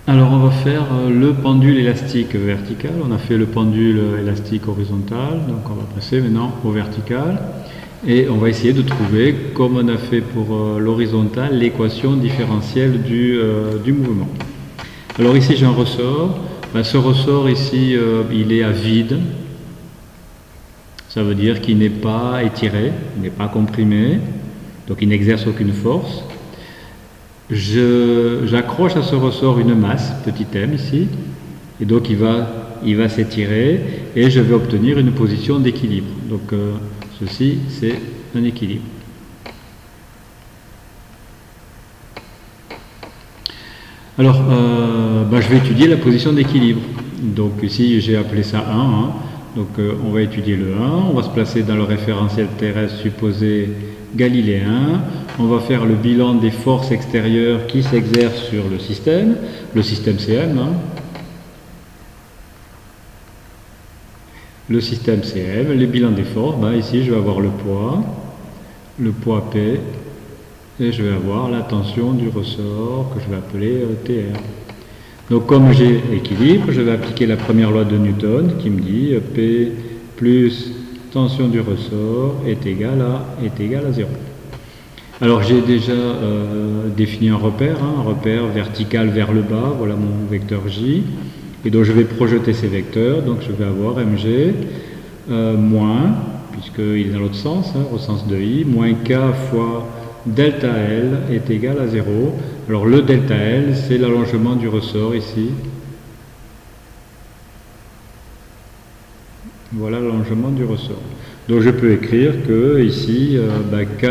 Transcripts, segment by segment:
Alors on va faire le pendule élastique vertical. On a fait le pendule élastique horizontal, donc on va passer maintenant au vertical. Et on va essayer de trouver, comme on a fait pour l'horizontal, l'équation différentielle du mouvement. Alors ici j'ai un ressort. Ce ressort ici, il est à vide. Ça veut dire qu'il n'est pas étiré, il n'est pas comprimé, donc il n'exerce aucune force. J'accroche à ce ressort une masse, petit m ici, et donc il va s'étirer et je vais obtenir une position d'équilibre. Donc ceci c'est un équilibre. Alors je vais étudier la position d'équilibre. Donc ici j'ai appelé ça 1. Hein. Donc on va étudier le 1, on va se placer dans le référentiel terrestre supposé galiléen, on va faire le bilan des forces extérieures qui s'exercent sur le système CM. Hein. Le système CM, les bilans des forces, ici je vais avoir le poids P, et je vais avoir la tension du ressort que je vais appeler TR. Donc comme j'ai équilibre, je vais appliquer la première loi de Newton qui me dit P plus tension du ressort est égal à 0. Alors j'ai déjà défini un repère vertical vers le bas, voilà mon vecteur J. Et donc je vais projeter ces vecteurs, donc je vais avoir mg moins, puisqu'il est dans l'autre sens, au sens de I, moins k fois delta L est égal à 0. Alors le delta L, c'est l'allongement du ressort ici. Voilà l'allongement du ressort. Donc je peux écrire que ici, k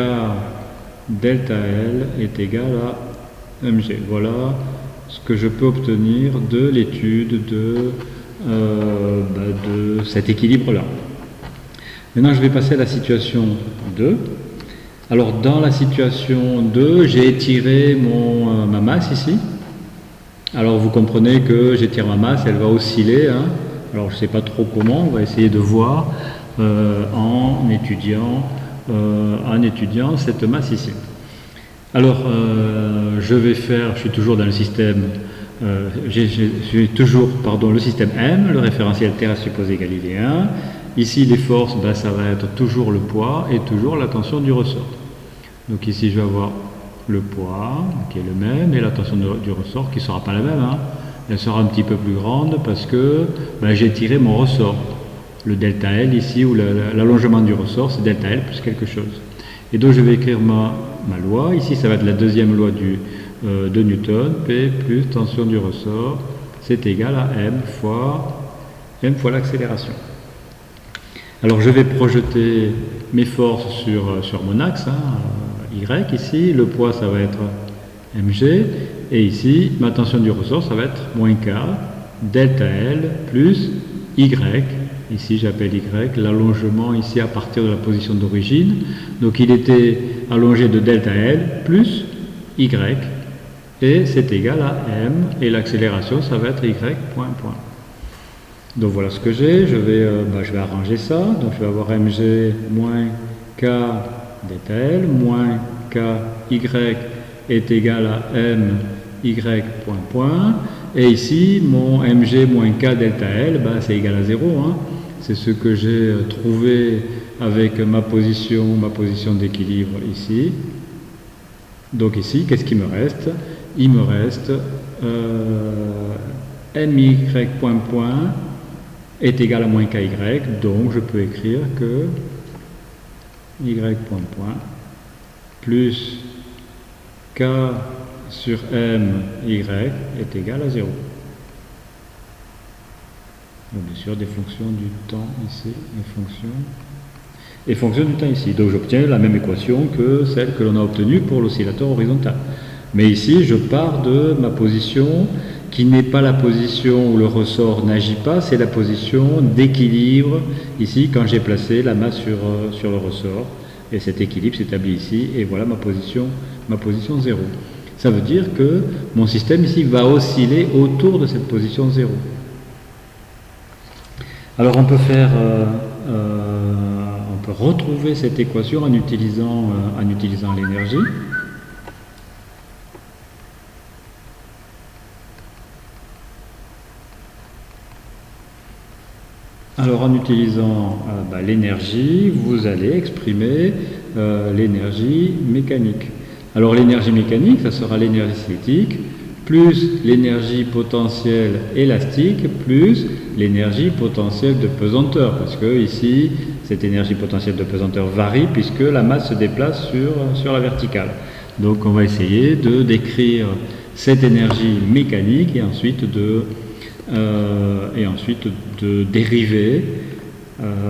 delta L est égal à mg. Voilà ce que je peux obtenir de l'étude de cet équilibre-là. Maintenant, je vais passer à la situation 2. Alors, dans la situation 2, j'ai étiré ma masse ici. Alors, vous comprenez que j'étire ma masse, elle va osciller. Hein. Alors, je ne sais pas trop comment, on va essayer de voir en étudiant cette masse ici. Alors, je suis toujours dans le système, le système M, le référentiel terrestre supposé galiléen. Ici, les forces, ça va être toujours le poids et toujours la tension du ressort. Donc ici, je vais avoir le poids, qui est le même, et la tension du ressort, qui ne sera pas la même. Hein. Elle sera un petit peu plus grande parce que j'ai tiré mon ressort. Le delta L ici, ou l'allongement du ressort, c'est delta L plus quelque chose. Et donc, je vais écrire ma loi. Ici, ça va être la deuxième loi de Newton. P plus tension du ressort, c'est égal à m fois l'accélération. Alors, je vais projeter mes forces sur mon axe, Y ici. Le poids, ça va être mg. Et ici, ma tension du ressort, ça va être moins k, delta L plus y. Ici, j'appelle y l'allongement ici à partir de la position d'origine. Donc, il était allongé de delta L plus y. Et c'est égal à m. Et l'accélération, ça va être y point. Donc, voilà ce que j'ai. Je vais arranger ça. Donc, je vais avoir mg moins k delta L moins k y est égal à m y point. Et ici, mon mg moins k delta L, c'est égal à 0. Hein. C'est ce que j'ai trouvé avec ma position d'équilibre ici. Donc ici, qu'est-ce qu'il me reste? Il me reste my point est égal à moins ky. Donc je peux écrire que y point plus k sur m y est égal à 0. Donc, bien sûr, des fonctions du temps ici, et fonctions du temps ici. Donc j'obtiens la même équation que celle que l'on a obtenue pour l'oscillateur horizontal. Mais ici, je pars de ma position qui n'est pas la position où le ressort n'agit pas, c'est la position d'équilibre ici quand j'ai placé la masse sur le ressort. Et cet équilibre s'établit ici, et voilà ma position 0. Ça veut dire que mon système ici va osciller autour de cette position 0. Alors on peut retrouver cette équation en utilisant l'énergie. Alors en utilisant l'énergie, vous allez exprimer l'énergie mécanique. Alors l'énergie mécanique, ça sera l'énergie cinétique, plus l'énergie potentielle élastique, plus l'énergie potentielle de pesanteur, parce que ici, cette énergie potentielle de pesanteur varie puisque la masse se déplace sur la verticale. Donc on va essayer de décrire cette énergie mécanique et ensuite de dériver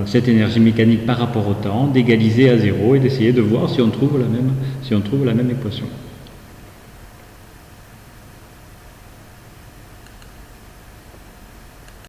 cette énergie mécanique par rapport au temps, d'égaliser à zéro et d'essayer de voir si on trouve la même équation.